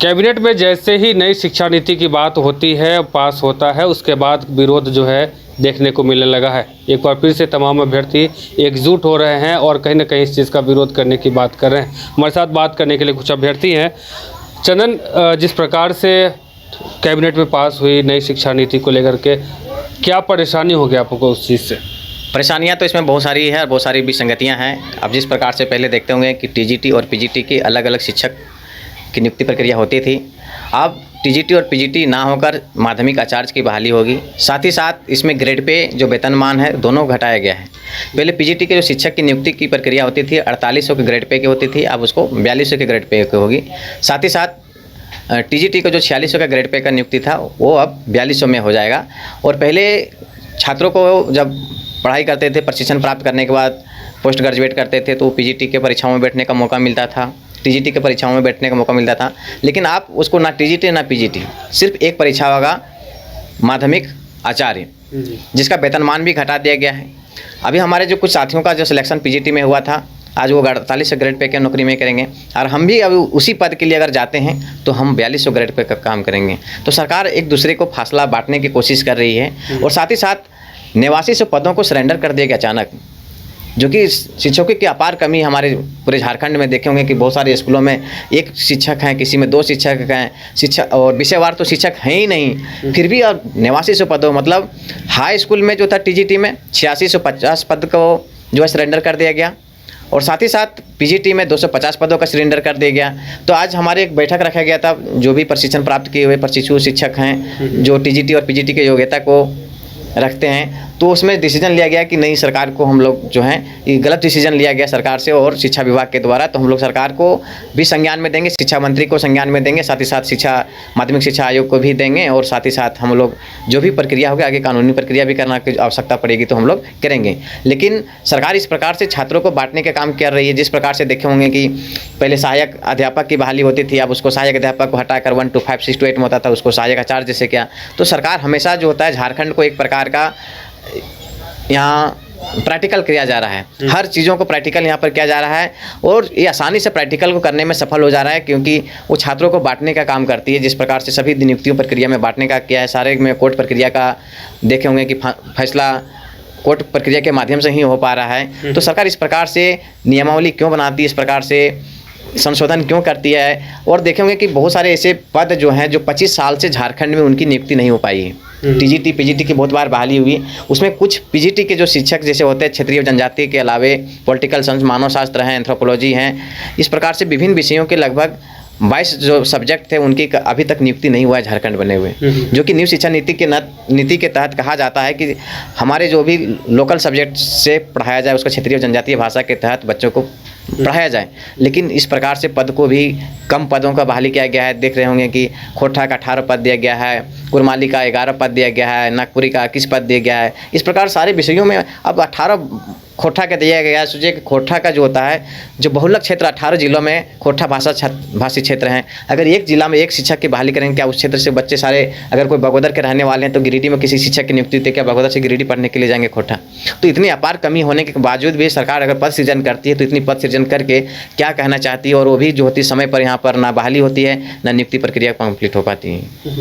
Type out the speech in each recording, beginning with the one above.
Cabinet में जैसे ही नई शिक्षा नीति की बात होती है, पास होता है, उसके बाद विरोध जो है देखने को मिलने लगा है। एक बार फिर से तमाम अभ्यर्थी एकजुट हो रहे हैं और कहीं ना कहीं इस चीज़ का विरोध करने की बात कर रहे हैं। हमारे साथ बात करने के लिए कुछ अभ्यर्थी हैं। चंदन, जिस प्रकार से कैबिनेट में पास हुई नई शिक्षा नीति को लेकर के क्या परेशानी हो गई आपको उस चीज़ से? परेशानियां तो इसमें बहुत सारी है, बहुत सारी विसंगतियां हैं। अब जिस प्रकार से पहले देखते होंगे कि टीजीटी और पीजीटी की अलग अलग शिक्षक की नियुक्ति प्रक्रिया होती थी, अब टीजीटी और पीजीटी ना होकर माध्यमिक आचार्य की बहाली होगी। साथ ही साथ इसमें ग्रेड पे जो वेतनमान है दोनों घटाया गया है। पहले पीजीटी के जो शिक्षक की नियुक्ति की प्रक्रिया होती थी 4800 के ग्रेड पे की होती थी, अब उसको 4200 के ग्रेड पे की होगी। साथ ही साथ टीजीटी को जो 4600 का ग्रेड पे का नियुक्ति था वो अब 4200 में हो जाएगा। और पहले छात्रों को जब पढ़ाई करते थे, प्रशिक्षण प्राप्त करने के बाद पोस्ट ग्रेजुएट करते थे तो पीजीटी के परीक्षाओं में बैठने का मौका मिलता था, टीजीटी के परीक्षाओं में बैठने का मौका मिलता था। लेकिन आप उसको ना टीजीटी ना पीजीटी, सिर्फ एक परीक्षा होगा माध्यमिक आचार्य, जिसका वेतनमान भी घटा दिया गया है। अभी हमारे जो कुछ साथियों का जो सिलेक्शन पीजीटी में हुआ था, आज वो 4800 ग्रेड पे के नौकरी में करेंगे और हम भी अभी उसी पद के लिए अगर जाते हैं तो हम 4200 ग्रेड पे का काम करेंगे। तो सरकार एक दूसरे को फासला बांटने की कोशिश कर रही है और साथ ही साथ 8900 पदों को सरेंडर कर दिया गया अचानक, जो कि शिक्षकों की अपार कमी हमारे पूरे झारखंड में देखे होंगे कि बहुत सारे स्कूलों में एक शिक्षक हैं, किसी में 2 शिक्षक हैं, शिक्षक और विषयवार तो शिक्षक हैं ही नहीं। फिर भी अब 8900 पदों, मतलब हाई स्कूल में जो था टीजीटी में 8650 पद को जो है सरेंडर कर दिया गया और साथ ही साथ पीजीटी में 250 पदों का सरेंडर कर दिया गया। तो आज हमारे एक बैठक रखा गया था, जो भी प्रशिक्षण प्राप्त किए हुए प्रशिक्षु शिक्षक हैं जो टीजीटी और पीजीटी के योग्यता को रखते हैं, तो उसमें डिसीजन लिया गया कि नहीं, सरकार को हम लोग जो हैं ये गलत डिसीजन लिया गया सरकार से और शिक्षा विभाग के द्वारा। तो हम लोग सरकार को भी संज्ञान में देंगे, शिक्षा मंत्री को संज्ञान में देंगे, साथ ही साथ माध्यमिक शिक्षा आयोग को भी देंगे और साथ ही साथ हम लोग जो भी प्रक्रिया होगी, आगे कानूनी प्रक्रिया भी करना की आवश्यकता पड़ेगी तो हम लोग करेंगे। लेकिन सरकार इस प्रकार से छात्रों को बांटने का काम कर रही है। जिस प्रकार से देखे होंगे कि पहले सहायक अध्यापक की बहाली होती थी, अब उसको सहायक अध्यापक को हटाकर 1 to 5 6 to 8 में होता था, उसको सहायक आचार्य जैसे क्या। तो सरकार हमेशा जो होता है झारखंड को एक प्रकार का यहाँ प्रैक्टिकल किया जा रहा है, हर चीज़ों को प्रैक्टिकल यहाँ पर किया जा रहा है और ये आसानी से प्रैक्टिकल को करने में सफल हो जा रहा है, क्योंकि वो छात्रों को बांटने का काम करती है। जिस प्रकार से सभी नियुक्तियों प्रक्रिया में बांटने का किया है, सारे में कोर्ट प्रक्रिया का देखे होंगे कि फैसला कोर्ट प्रक्रिया के माध्यम से ही हो पा रहा है। तो सरकार इस प्रकार से नियमावली क्यों बनाती है, इस प्रकार से संशोधन क्यों करती है। और देखेंगे कि बहुत सारे ऐसे पद जो हैं जो 25 साल से झारखंड में उनकी नियुक्ति नहीं हो पाई है। टीजीटी पीजीटी की बहुत बार बहाली हुई, उसमें कुछ पीजीटी के जो शिक्षक जैसे होते हैं क्षेत्रीय जनजाति के अलावे पॉलिटिकल साइंस, मानव शास्त्र हैं, एंथ्रोपोलॉजी हैं, इस प्रकार से विभिन्न विषयों के लगभग 22 जो सब्जेक्ट थे उनकी अभी तक नियुक्ति नहीं हुआ है झारखंड बने हुए। जो कि न्यू शिक्षा नीति के तहत कहा जाता है कि हमारे जो भी लोकल सब्जेक्ट से पढ़ाया जाए उसको क्षेत्रीय जनजातीय भाषा के तहत बच्चों को पढ़ाया जाए। लेकिन इस प्रकार से पद को भी कम पदों का बहाली किया गया है। देख रहे होंगे कि खोरठा का 18 पद दिया गया है, कुरमाली का 11 पद दिया गया है, नागपुरी का 21 पद दिया गया है। इस प्रकार सारे विषयों में अब 18 खोरठा का दिया गया है। सोचिए कि खोरठा का जो होता है, जो बहुलक क्षेत्र 18 जिलों में खोरठा भाषी क्षेत्र हैं, अगर एक जिला में एक शिक्षक की बहाली करेंगे, क्या उस क्षेत्र से बच्चे सारे, अगर कोई बगोदर के रहने वाले हैं तो गिरिडीह में किसी शिक्षक की नियुक्ति होती है, क्या बगोदर से गिरिडीह पढ़ने के लिए जाएंगे खोरठा? तो इतनी अपार कमी होने के बावजूद भी सरकार अगर पद सृजन करती है तो इतनी पद सृजन करके क्या कहना चाहती है, और वो भी जो होती समय पर यहाँ पर ना बहाली होती है ना नियुक्ति प्रक्रिया कंप्लीट हो पाती है।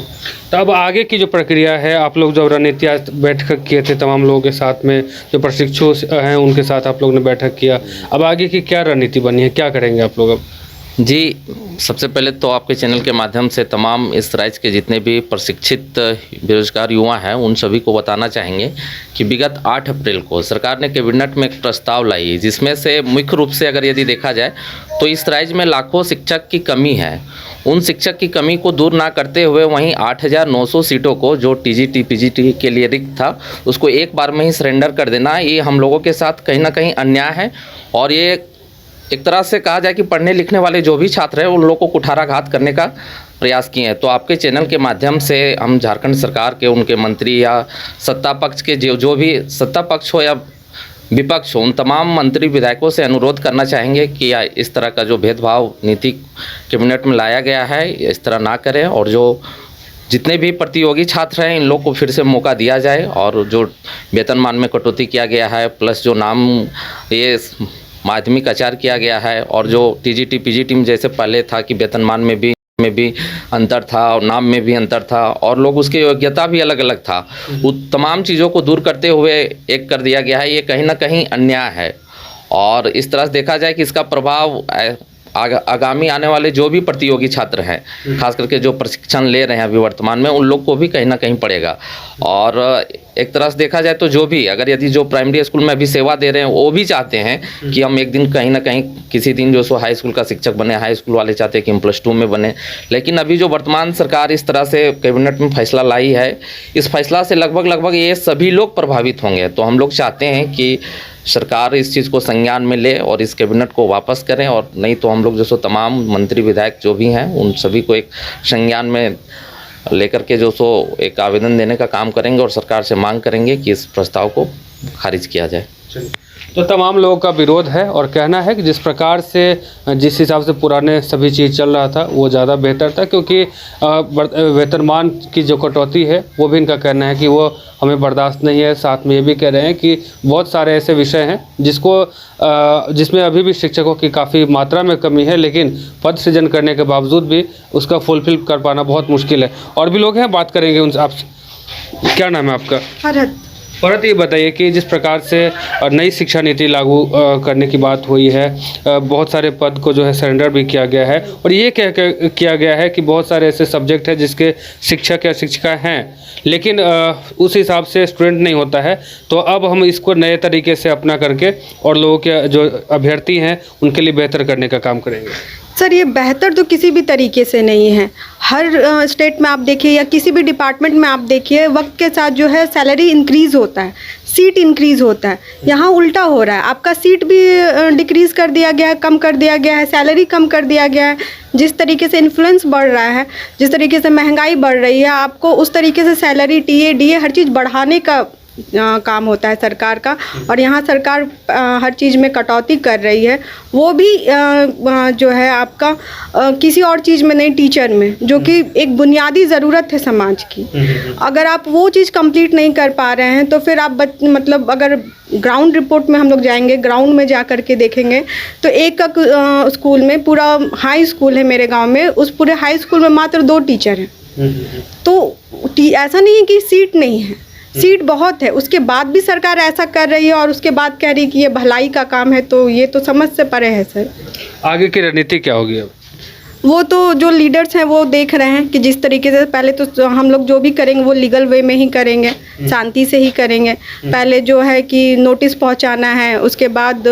तो अब आगे की जो प्रक्रिया है, आप लोग जो रणनीति बैठक किए थे तमाम लोगों के साथ में, जो प्रशिक्षु हैं उनके साथ आप लोग ने बैठक किया, अब आगे की क्या रणनीति बनी है, क्या करेंगे आप लोग अब? जी, सबसे पहले तो आपके चैनल के माध्यम से तमाम इस राज्य के जितने भी प्रशिक्षित बेरोजगार युवा हैं उन सभी को बताना चाहेंगे कि विगत 8 अप्रैल को सरकार ने कैबिनेट में एक प्रस्ताव लाई, जिसमें से मुख्य रूप से अगर यदि देखा जाए तो इस राज्य में लाखों शिक्षक की कमी है। उन शिक्षक की कमी को दूर ना करते हुए वहीं 8900 सीटों को जो टीजीटी पीजीटी के लिए रिक्त था उसको एक बार में ही सरेंडर कर देना, ये हम लोगों के साथ कहीं ना कहीं अन्याय है। और ये एक तरह से कहा जाए कि पढ़ने लिखने वाले जो भी छात्र हैं उन लोगों को कुठाराघात करने का प्रयास किए हैं। तो आपके चैनल के माध्यम से हम झारखंड सरकार के, उनके मंत्री या सत्ता पक्ष के जो भी सत्ता पक्ष हो या विपक्ष हो, उन तमाम मंत्री विधायकों से अनुरोध करना चाहेंगे कि इस तरह का जो भेदभाव नीति कैबिनेट में लाया गया है इस तरह ना करें, और जो जितने भी प्रतियोगी छात्र हैं इन लोग को फिर से मौका दिया जाए। और जो वेतनमान में कटौती किया गया है, प्लस जो नाम ये माध्यमिक आचार्य किया गया है, और जो टीजीटी पीजीटी में जैसे पहले था कि वेतनमान में भी में भी अंतर था और नाम में भी अंतर था और लोग उसकी योग्यता भी अलग अलग था। उन तमाम चीज़ों को दूर करते हुए एक कर दिया गया है। ये कहीं ना कहीं अन्याय है और इस तरह से देखा जाए कि इसका प्रभाव आगामी आने वाले जो भी प्रतियोगी छात्र हैं, खास करके जो प्रशिक्षण ले रहे हैं अभी वर्तमान में, उन लोग को भी कहीं ना कहीं पड़ेगा। और एक तरह से देखा जाए तो जो भी अगर यदि जो प्राइमरी स्कूल में अभी सेवा दे रहे हैं वो भी चाहते हैं कि हम एक दिन कहीं ना कहीं किसी दिन जो सो हाई स्कूल का शिक्षक बने, हाई स्कूल वाले चाहते हैं कि हम +2 में बने। लेकिन अभी जो वर्तमान सरकार इस तरह से कैबिनेट में फैसला लाई है, इस फैसला से लगभग ये सभी लोग प्रभावित होंगे। तो हम लोग चाहते हैं कि सरकार इस चीज़ को संज्ञान में ले और इस कैबिनेट को वापस करें, और नहीं तो हम लोग जो सो तमाम मंत्री विधायक जो भी हैं उन सभी को एक संज्ञान में लेकर के जो सो एक आवेदन देने का काम करेंगे और सरकार से मांग करेंगे कि इस प्रस्ताव को खारिज किया जाए। तो तमाम लोगों का विरोध है और कहना है कि जिस प्रकार से जिस हिसाब से पुराने सभी चीज़ चल रहा था वो ज़्यादा बेहतर था, क्योंकि वेतनमान की जो कटौती है वो भी इनका कहना है कि वो हमें बर्दाश्त नहीं है। साथ में ये भी कह रहे हैं कि बहुत सारे ऐसे विषय हैं जिसमें अभी भी शिक्षकों की काफ़ी मात्रा में कमी है, लेकिन पद सृजन करने के बावजूद भी उसका फुलफिल कर पाना बहुत मुश्किल है। और भी लोग हैं, बात करेंगे उनसे। आपसे क्या नाम है आपका? परत ये बताइए कि जिस प्रकार से नई शिक्षा नीति लागू करने की बात हुई है, बहुत सारे पद को जो है सरेंडर भी किया गया है और ये किया गया है कि बहुत सारे ऐसे सब्जेक्ट हैं जिसके शिक्षक या शिक्षिका हैं लेकिन उस हिसाब से स्टूडेंट नहीं होता है। तो अब हम इसको नए तरीके से अपना करके और लोगों के जो अभ्यर्थी हैं उनके लिए बेहतर करने का काम करेंगे। सर, ये बेहतर तो किसी भी तरीके से नहीं है। हर स्टेट में आप देखिए या किसी भी डिपार्टमेंट में आप देखिए, वक्त के साथ जो है सैलरी इंक्रीज़ होता है, सीट इंक्रीज़ होता है। यहाँ उल्टा हो रहा है, आपका सीट भी डिक्रीज़ कर दिया गया है, कम कर दिया गया है, सैलरी कम कर दिया गया है। जिस तरीके से इन्फ्लुएंस बढ़ रहा है, जिस तरीके से महंगाई बढ़ रही है, आपको उस तरीके से सैलरी, टीए, डीए हर चीज़ बढ़ाने का काम होता है सरकार का। और यहाँ सरकार हर चीज़ में कटौती कर रही है, वो भी जो है आपका किसी और चीज़ में नहीं, टीचर में, जो कि एक बुनियादी ज़रूरत है समाज की। अगर आप वो चीज़ कंप्लीट नहीं कर पा रहे हैं तो फिर आप मतलब अगर ग्राउंड रिपोर्ट में हम लोग जाएंगे, ग्राउंड में जा कर के देखेंगे तो एक स्कूल में, पूरा हाई स्कूल है मेरे गाँव में, उस पूरे हाई स्कूल में मात्र 2 टीचर हैं। तो ऐसा नहीं है कि सीट नहीं है, सीट बहुत है, उसके बाद भी सरकार ऐसा कर रही है और उसके बाद कह रही है कि ये भलाई का काम है। तो ये तो समझ से परे है सर। आगे की रणनीति क्या होगी अब? वो तो जो लीडर्स हैं वो देख रहे हैं कि जिस तरीके से पहले तो हम लोग जो भी करेंगे वो लीगल वे में ही करेंगे, शांति से ही करेंगे। पहले जो है कि नोटिस पहुंचाना है, उसके बाद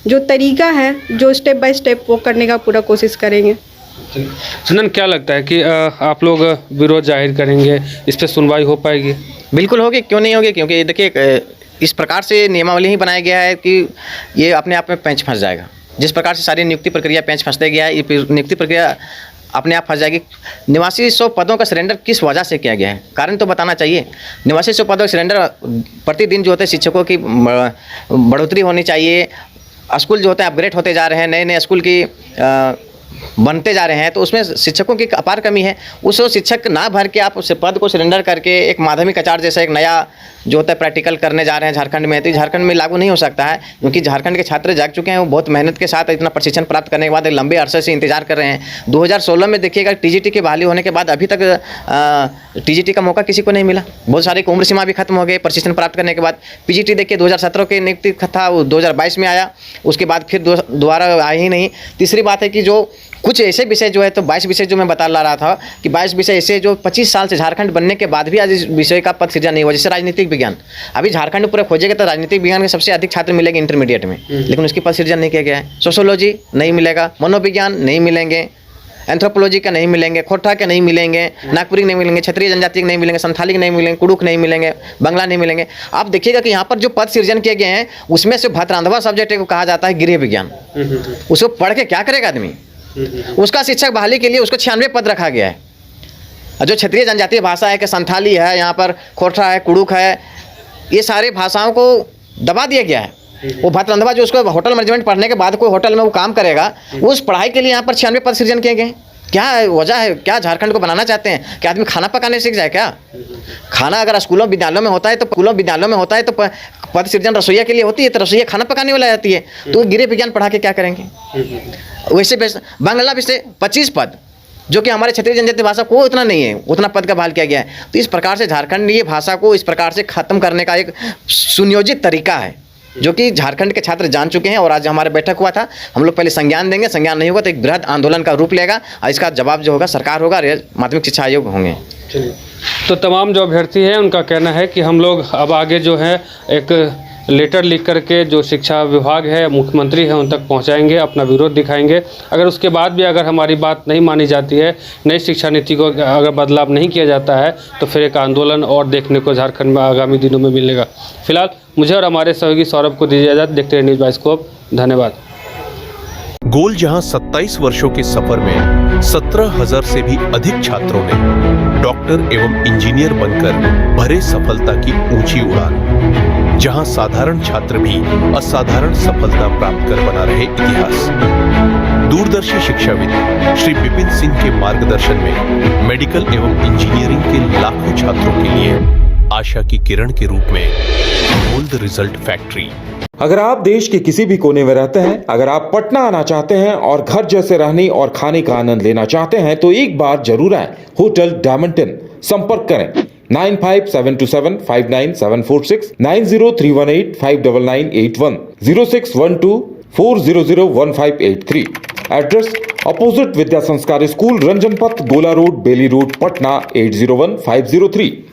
जो तरीका है, जो स्टेप बाय स्टेप वो करने का पूरा कोशिश करेंगे। चंदन, क्या लगता है कि आप लोग विरोध जाहिर करेंगे, इस पर सुनवाई हो पाएगी? बिल्कुल होगी, क्यों नहीं होगी। क्योंकि देखिए, इस प्रकार से नियमावली ही बनाया गया है कि ये अपने आप में पेंच फंस जाएगा। जिस प्रकार से सारी नियुक्ति प्रक्रिया पेंच फंसते गया है, ये नियुक्ति प्रक्रिया अपने आप फंस जाएगी। 8900 पदों का सरेंडर किस वजह से किया गया है, कारण तो बताना चाहिए। 8900 पदों का सरेंडर, प्रतिदिन जो होते हैं शिक्षकों की बढ़ोतरी होनी चाहिए, स्कूल जो होते हैं अपग्रेड होते जा रहे हैं, नए नए स्कूल की बनते जा रहे हैं, तो उसमें शिक्षकों की अपार कमी है। उस शिक्षक ना भर के आप उस पद को सरेंडर करके एक माध्यमिक आचार्य जैसा एक नया जो होता है प्रैक्टिकल करने जा रहे हैं झारखंड में, तो झारखंड में लागू नहीं हो सकता है। क्योंकि झारखंड के छात्र जाग चुके हैं, वो बहुत मेहनत के साथ इतना प्रशिक्षण प्राप्त करने के बाद एक लंबे अरसे से इंतजार कर रहे हैं। 2016 में देखिएगा टीजीटी की बहाली होने के बाद अभी तक टीजीटी का मौका किसी को नहीं मिला। बहुत सारी उम्र सीमा भी खत्म हो गई प्रशिक्षण प्राप्त करने के बाद। पीजीटी देखिए 2017 के नियुक्ति था, 2022 में आया, उसके बाद फिर दोबारा आया ही नहीं। तीसरी बात है कि जो कुछ ऐसे विषय जो है, तो 22 विषय जो मैं बता रहा था कि 22 विषय ऐसे जो 25 साल से झारखंड बनने के बाद भी आज इस विषय का पद सृजन नहीं हुआ। जैसे राजनीतिक विज्ञान, अभी झारखंड पूरा खोजेगा तो राजनीतिक विज्ञान के सबसे अधिक छात्र मिलेंगे इंटरमीडिएट में, लेकिन उसकी पद सृजन नहीं किया गया है। सोशोलॉजी नहीं मिलेगा, मनोविज्ञान नहीं मिलेंगे, एंथ्रोपोलॉजी के नहीं मिलेंगे, खोटा के नहीं मिलेंगे, नागपुरी नहीं मिलेंगे, क्षेत्रीय जनजाति के नहीं मिलेंगे, संथाली के नहीं मिलेंगे, कुड़ुक नहीं मिलेंगे, बंगला नहीं मिलेंगे। आप देखिएगा कि यहाँ पर जो पद सृजन किए गए हैं उसमें से भतरंधवा सब्जेक्ट को कहा जाता है गृह विज्ञान। उसको पढ़ के क्या करेगा आदमी? उसका शिक्षक बहाली के लिए उसको 96 पद रखा गया है। जो क्षेत्रीय जनजातीय भाषा है कि संथाली है, यहाँ पर खोटा है, कुड़ुक है, ये सारे भाषाओं को दबा दिया गया है। वो भतरंधवा जो उसको होटल मैनेजमेंट पढ़ने के बाद कोई होटल में वो काम करेगा, उस पढ़ाई के लिए यहाँ पर 96 पद सृजन किए गए। क्या वजह है? क्या झारखंड को बनाना चाहते हैं कि आदमी खाना पकाने सीख जाए क्या? खाना अगर स्कूलों विद्यालयों में होता है तो पद सृजन रसोईया के लिए होती है, तो रसोईया खाना पकाने वाला जाती है, तो गृह विज्ञान पढ़ा के क्या करेंगे? वैसे बांग्ला विषय 25 पद जो कि हमारे क्षेत्रीय जनजातीय भाषा को उतना नहीं है, उतना पद का बहाल किया गया है। तो इस प्रकार से झारखंड ये भाषा को इस प्रकार से ख़त्म करने का एक सुनियोजित तरीका है, जो कि झारखंड के छात्र जान चुके हैं। और आज हमारा बैठक हुआ था, हम लोग पहले संज्ञान देंगे, संज्ञान नहीं होगा तो एक बृहद आंदोलन का रूप लेगा और इसका जवाब जो होगा सरकार होगा, माध्यमिक शिक्षा आयोग होंगे। तो तमाम जो अभ्यर्थी हैं उनका कहना है कि हम लोग अब आगे जो है एक लेटर लिख करके जो शिक्षा विभाग है, मुख्यमंत्री है, उन तक पहुंचाएंगे, अपना विरोध दिखाएंगे। अगर उसके बाद भी अगर हमारी बात नहीं मानी जाती है, नई शिक्षा नीति को अगर बदलाव नहीं किया जाता है, तो फिर एक आंदोलन और देखने को झारखंड में आगामी दिनों में मिलेगा। फिलहाल मुझे और हमारे सहयोगी सौरभ को दीजिए इजाजत। देखते रहिए न्यूज़ बाइस्कोप। धन्यवाद। गोल जहां 27 वर्षों के सफर में 17,000 से भी अधिक छात्रों ने डॉक्टर एवं इंजीनियर बनकर भरे सफलता की ऊंची उड़ान, जहां साधारण छात्र भी असाधारण सफलता प्राप्त कर बना रहे इतिहास। दूरदर्शी शिक्षाविद श्री विपिन सिंह के मार्गदर्शन में मेडिकल एवं इंजीनियरिंग के लाखों छात्रों के लिए आशा की किरण के रूप में गोल्ड रिजल्ट फैक्ट्री। अगर आप देश के किसी भी कोने में रहते हैं, अगर आप पटना आना चाहते हैं और घर जैसे रहने और खाने का आनंद लेना चाहते हैं, तो एक बार जरूर आए होटल डायमंटन। संपर्क करें 9572759746, 9031859981, 0612400158 एड्रेस अपोजिट विद्या संस्कार स्कूल, रंजन पथ, गोला रोड, बेली रोड, पटना 801503।